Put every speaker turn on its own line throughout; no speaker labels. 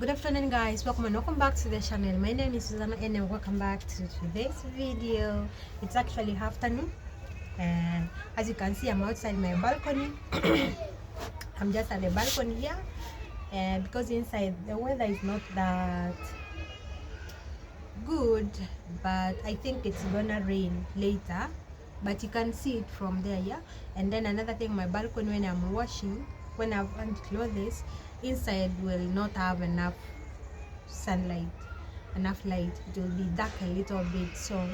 Good afternoon, guys. Welcome back to the channel. My name is Susanna and welcome back to today's video. It's actually afternoon, and as you can see, I'm outside my balcony. I'm just at the balcony here, and because inside the weather is not that good, but I think it's gonna rain later, but you can see it from there. Yeah. And then another thing, my balcony, when I'm washing, when I've hung clothes inside, will not have enough sunlight, enough light. It will be dark a little bit. So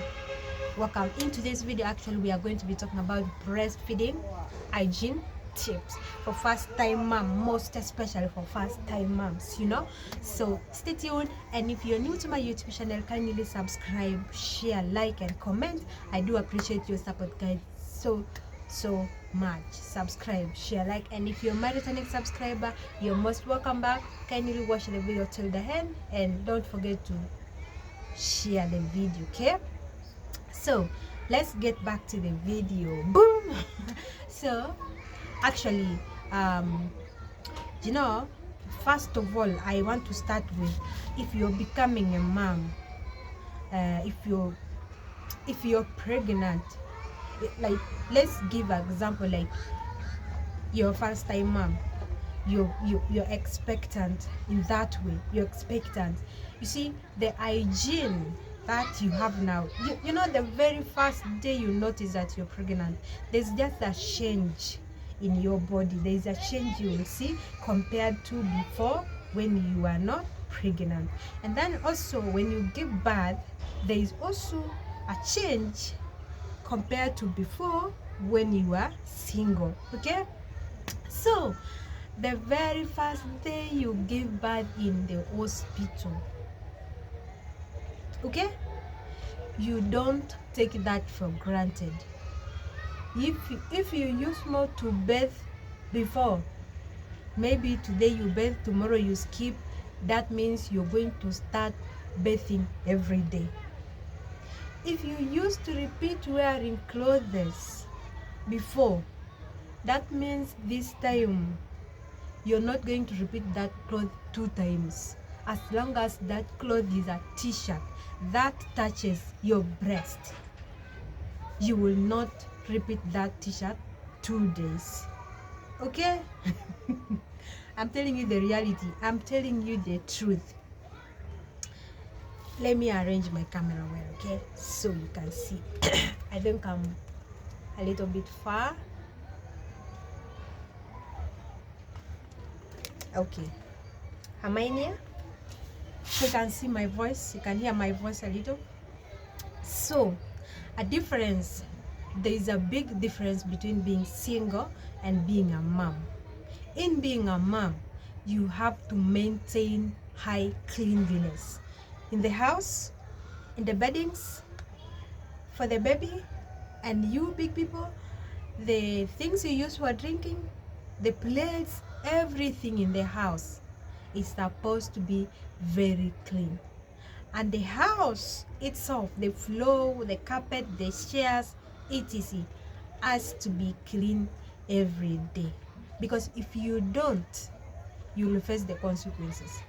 welcome. In today's video, actually we are going to be talking about breastfeeding hygiene tips for first time mom, most especially for first time moms, so stay tuned. And if you're new to my YouTube channel, kindly subscribe, share, like and comment. I do appreciate your support, guys, so much. Subscribe, share, like, and if you're my returning subscriber, you're most welcome back. Kindly watch the video till the end and don't forget to share the video. Okay, so let's get back to the video. Boom. So actually, first of all, I want to start with, if you're becoming a mom, if you're pregnant, like, let's give an example, like your first time mom, you're expectant. In that way, you're expectant. You see, the hygiene that you have now, you know, the very first day you notice that you're pregnant, there's just a change in your body. There's a change you will see compared to before when you are not pregnant. And then also when you give birth, there is also a change compared to before when you are single. Okay, so the very first day you give birth in the hospital, okay, you don't take that for granted. If you used more to bathe before, maybe today you bathe, tomorrow you skip, that means you're going to start bathing every day. If you used to repeat wearing clothes before, that means this time you're not going to repeat that cloth 2 times. As long as that cloth is a t-shirt that touches your breast, you will not repeat that t-shirt 2 days. Okay. I'm telling you the reality. I'm telling you the truth. Let me arrange my camera well, okay, so you can see. I think I'm a little bit far. Okay, am I near? You can see my voice, you can hear my voice a little. So there is a big difference between being single and being a mom. In being a mom, you have to maintain high cleanliness in the house, in the beddings, for the baby, and you big people, the things you use for drinking, the plates, everything in the house is supposed to be very clean. And the house itself, the floor, the carpet, the chairs, etc., has to be clean every day. Because if you don't, you will face the consequences.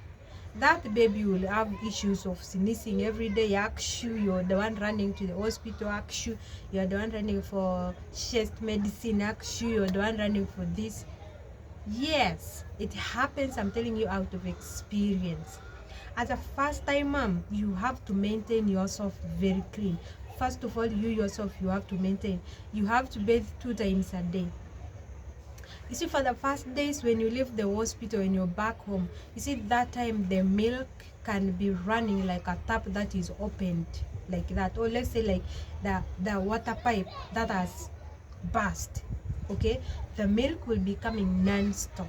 That baby will have issues of sneezing every day. You're the one running to the hospital. You're the one running for chest medicine. You're the one running for this. Yes, it happens. I'm telling you out of experience. As a first time mom, you have to maintain yourself very clean. First of all, you yourself, you have to maintain. You have to bathe 2 times a day. You see, for the first days when you leave the hospital and you're back home, you see, that time the milk can be running like a tap that is opened like that, or let's say like the water pipe that has burst. Okay, the milk will be coming non-stop,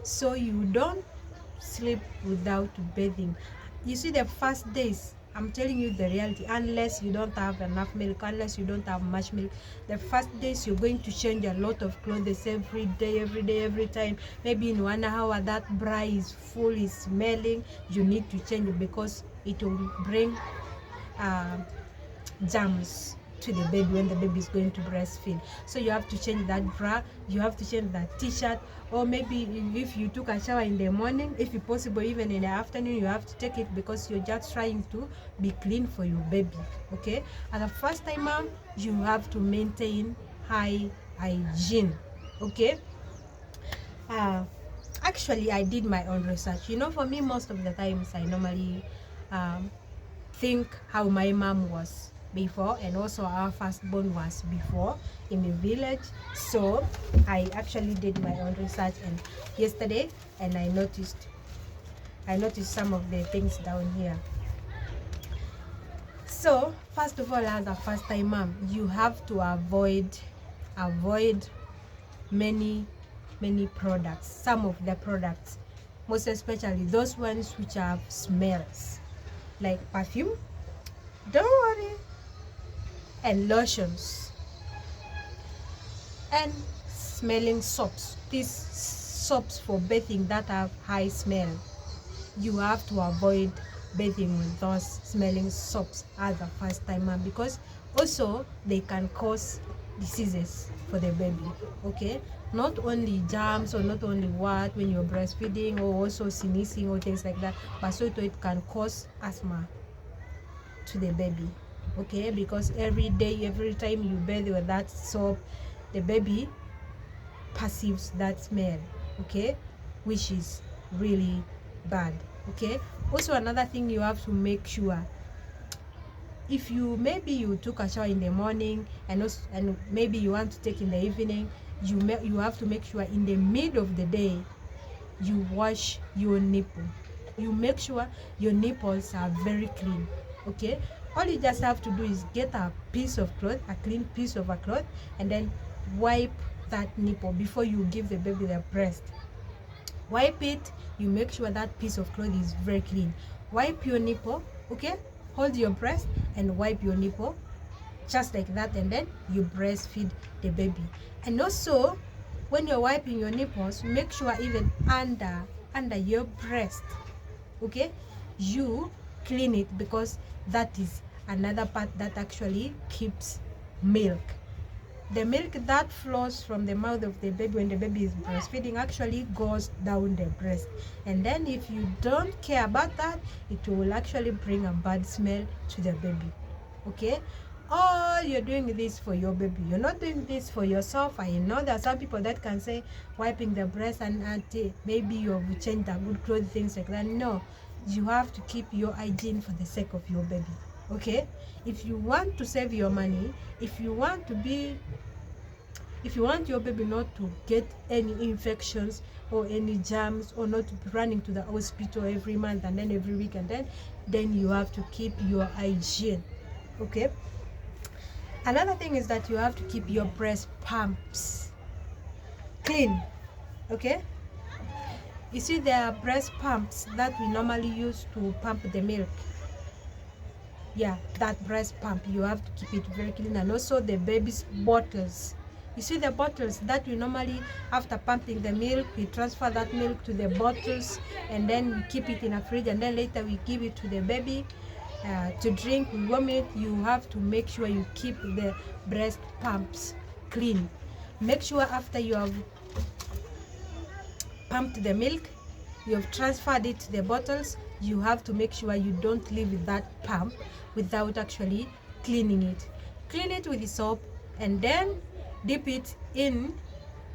so you don't sleep without bathing. You see, the first days, I'm telling you the reality, unless you don't have enough milk, unless you don't have much milk, the first days you're going to change a lot of clothes every day, every time. Maybe in 1 hour that bra is full, is smelling, you need to change it because it will bring germs to the baby when the baby is going to breastfeed. So you have to change that bra, you have to change that t-shirt, or maybe if you took a shower in the morning, if it's possible even in the afternoon, you have to take it, because you're just trying to be clean for your baby. Okay, as a first time mom, you have to maintain high hygiene. Okay, actually I did my own research. You know, for me, most of the times I normally think how my mom was before, and also our firstborn was before in the village. So I actually did my own research and yesterday, and I noticed some of the things down here. So first of all, as a first time mom, you have to avoid many products. Some of the products, most especially those ones which have smells, like perfume, don't worry, and lotions, and smelling soaps. These soaps for bathing that have high smell, you have to avoid bathing with those smelling soaps as a first timer, because also they can cause diseases for the baby. Okay, not only germs, or not only what when you're breastfeeding, or also sneezing or things like that, but so it can cause asthma to the baby. Okay, because every day, every time you bathe with that soap, the baby perceives that smell. Okay, which is really bad. Okay, also another thing you have to make sure, if maybe you took a shower in the morning, and maybe you want to take in the evening, you have to make sure in the middle of the day you wash your nipple. You make sure your nipples are very clean. Okay, all you just have to do is get a piece of cloth, a clean piece of a cloth, and then wipe that nipple before you give the baby the breast. Wipe it. You make sure that piece of cloth is very clean. Wipe your nipple. Okay, hold your breast and wipe your nipple just like that, and then you breastfeed the baby. And also, when you're wiping your nipples, make sure even under your breast, okay, you clean it, because that is another part that actually keeps milk. The milk that flows from the mouth of the baby when the baby is breastfeeding actually goes down the breast, and then if you don't care about that, it will actually bring a bad smell to the baby. Okay, all you're doing this for your baby, you're not doing this for yourself. I know there are some people that can say wiping the breast and maybe you've changed a good clothes, things like that. No, you have to keep your hygiene for the sake of your baby. Okay, if you want to save your money, if you want your baby not to get any infections or any germs, or not to be running to the hospital every month and then every week, and then you have to keep your hygiene. Okay, another thing is that you have to keep your breast pumps clean. Okay, you see, there are breast pumps that we normally use to pump the milk. Yeah, that breast pump, you have to keep it very clean. And also the baby's bottles. You see the bottles that we normally, after pumping the milk, we transfer that milk to the bottles, and then we keep it in a fridge, and then later we give it to the baby to drink, we warm it. You have to make sure you keep the breast pumps clean. Make sure after you have pumped the milk, you have transferred it to the bottles, you have to make sure you don't leave that pump without actually cleaning it. Clean it with the soap, and then dip it in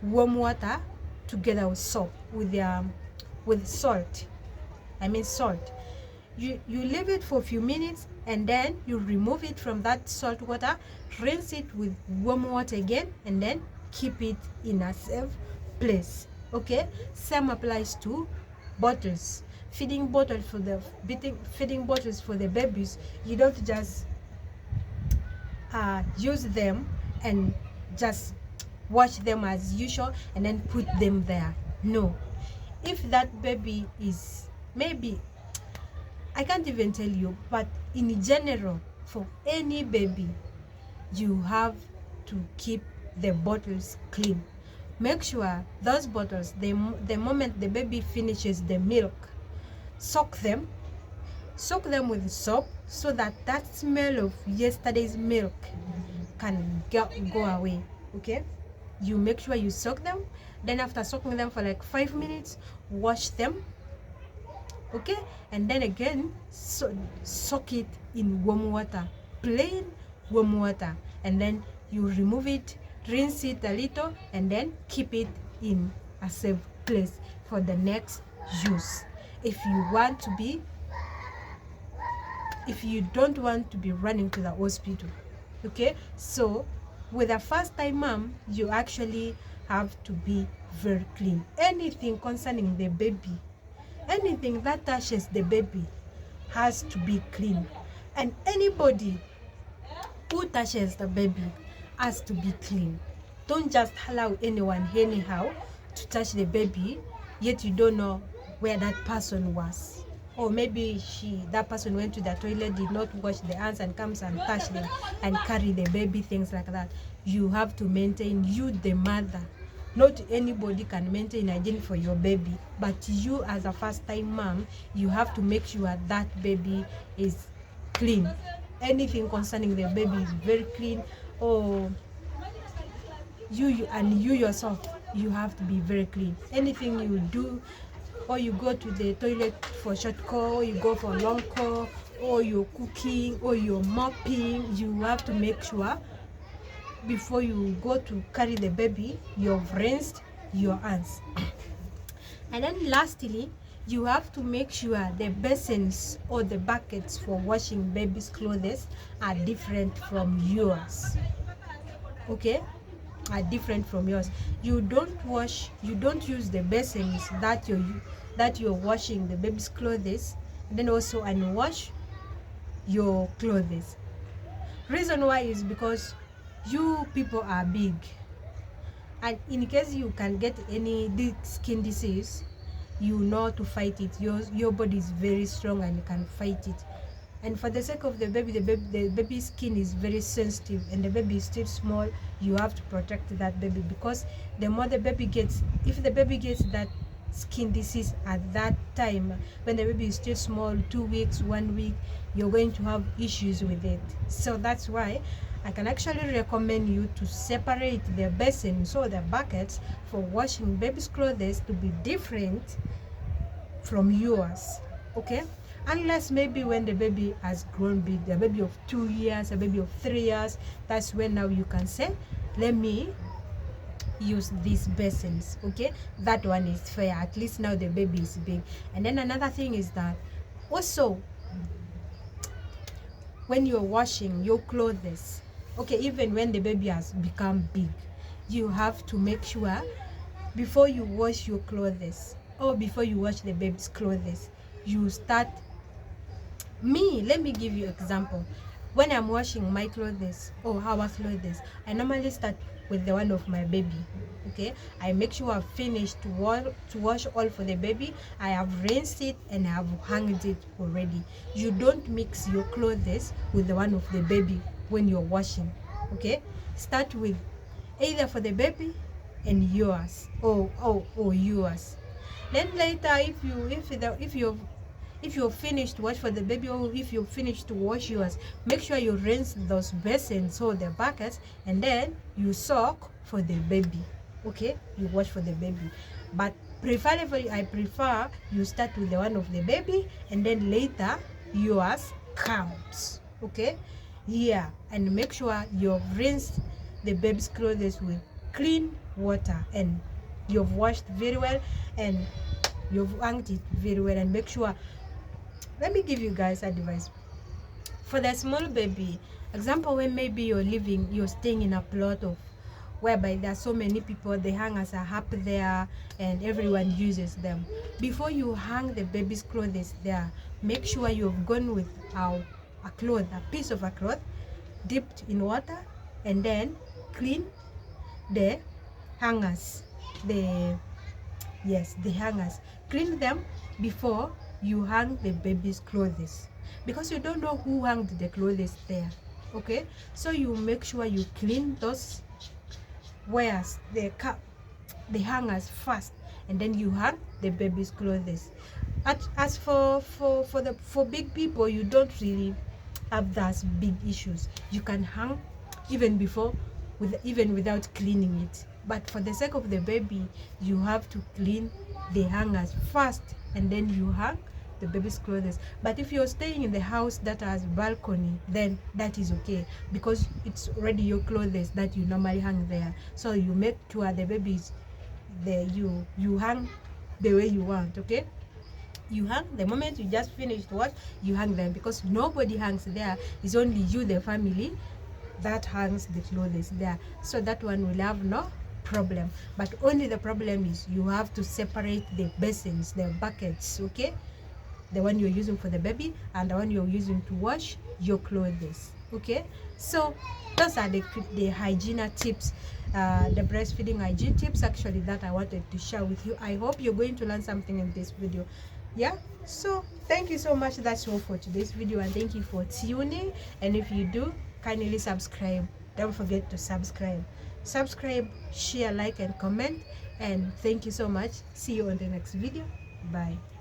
warm water together with soap, with salt. Salt. You leave it for a few minutes, and then you remove it from that salt water, rinse it with warm water again, and then keep it in a safe place. Okay, same applies to bottles. Feeding bottles for the babies. You don't just use them and just wash them as usual and then put them there. No, if that baby is, maybe I can't even tell you, but in general, for any baby, you have to keep the bottles clean. Make sure those bottles, the moment the baby finishes the milk, soak them with soap, so that smell of yesterday's milk can go away. Okay, you make sure you soak them, then after soaking them for like 5 minutes, wash them. Okay, and then again soak it in warm water, plain warm water, and then you remove it, rinse it a little, and then keep it in a safe place for the next use. If you don't want to be running to the hospital. Okay, so with a first time mom, you actually have to be very clean. Anything concerning the baby, anything that touches the baby has to be clean, and anybody who touches the baby has to be clean. Don't just allow anyone anyhow to touch the baby, yet you don't know where that person was, or maybe that person went to the toilet, did not wash the hands, and comes and touch them and carry the baby, things like that. You have to maintain, you the mother, not anybody can maintain hygiene for your baby, but you as a first time mom, you have to make sure that baby is clean. Anything concerning the baby is very clean. Or you yourself, you have to be very clean. Anything you do, or you go to the toilet for short call, or you go for long call, or you're cooking, or you're mopping, you have to make sure before you go to carry the baby, you've rinsed your hands. And then lastly, you have to make sure the basins or the buckets for washing baby's clothes are different from yours. Okay, are different from yours. You don't use the basins that you're washing the baby's clothes, and then also unwash your clothes. Reason why is because you people are big, and in case you can get any skin disease, you know to fight it. Your body is very strong and you can fight it. And for the sake of the baby, the baby's skin is very sensitive, and the baby is still small. You have to protect that baby, because the more the baby gets, if the baby gets that skin disease at that time when the baby is still small, 2 weeks, 1 week, you're going to have issues with it. So that's why I can actually recommend you to separate the basins or the buckets for washing baby's clothes to be different from yours. Okay, unless maybe when the baby has grown big, the baby of 2 years, a baby of 3 years, that's when now you can say, let me use these basins. Okay, that one is fair. At least now the baby is big. And then another thing is that also when you're washing your clothes, okay, even when the baby has become big, you have to make sure before you wash your clothes, or before you wash the baby's clothes, you start. Let me give you example. When I'm washing my clothes or our clothes, I normally start with the one of my baby. Okay, I make sure I've finished to wash all for the baby. I have rinsed it and I have hanged it already. You don't mix your clothes with the one of the baby when you're washing. Okay, start with either for the baby and yours, or yours. Then later, if you're finished to wash for the baby, or if you're finished to wash yours, make sure you rinse those basins or the buckets, and then you soak for the baby. Okay, you wash for the baby, but preferably I prefer you start with the one of the baby, and then later yours counts. Okay, yeah, and make sure you've rinsed the baby's clothes with clean water, and you've washed very well, and you've hanged it very well. And make sure, let me give you guys advice for the small baby. Example, when maybe you're staying in a plot of whereby there are so many people, the hangers are up there and everyone uses them. Before you hang the baby's clothes there, make sure you've gone with a piece of a cloth dipped in water, and then clean the hangers, the hangers. Clean them before you hang the baby's clothes, because you don't know who hung the clothes there. Okay, so you make sure you clean those wears, the hangers first, and then you hang the baby's clothes. As for big people, you don't really have those big issues. You can hang even before, even without cleaning it. But for the sake of the baby, you have to clean the hangers first, and then you hang the baby's clothes. But if you're staying in the house that has balcony, then that is okay, because it's already your clothes that you normally hang there. So you make sure the babies there, you hang the way you want. Okay, you hang the moment you just finished what you hang them, because nobody hangs there. It's only you, the family, that hangs the clothes there. So that one will have no problem. But only the problem is you have to separate the basins, the buckets. Okay, the one you're using for the baby and the one you're using to wash your clothes. Okay, so those are the hygiene tips, the breastfeeding hygiene tips actually that I wanted to share with you. I hope you're going to learn something in this video. Yeah, so thank you so much. That's all for today's video, and thank you for tuning. And if you do, kindly subscribe. Don't forget to subscribe, share, like, and comment. And thank you so much. See you on the next video. Bye.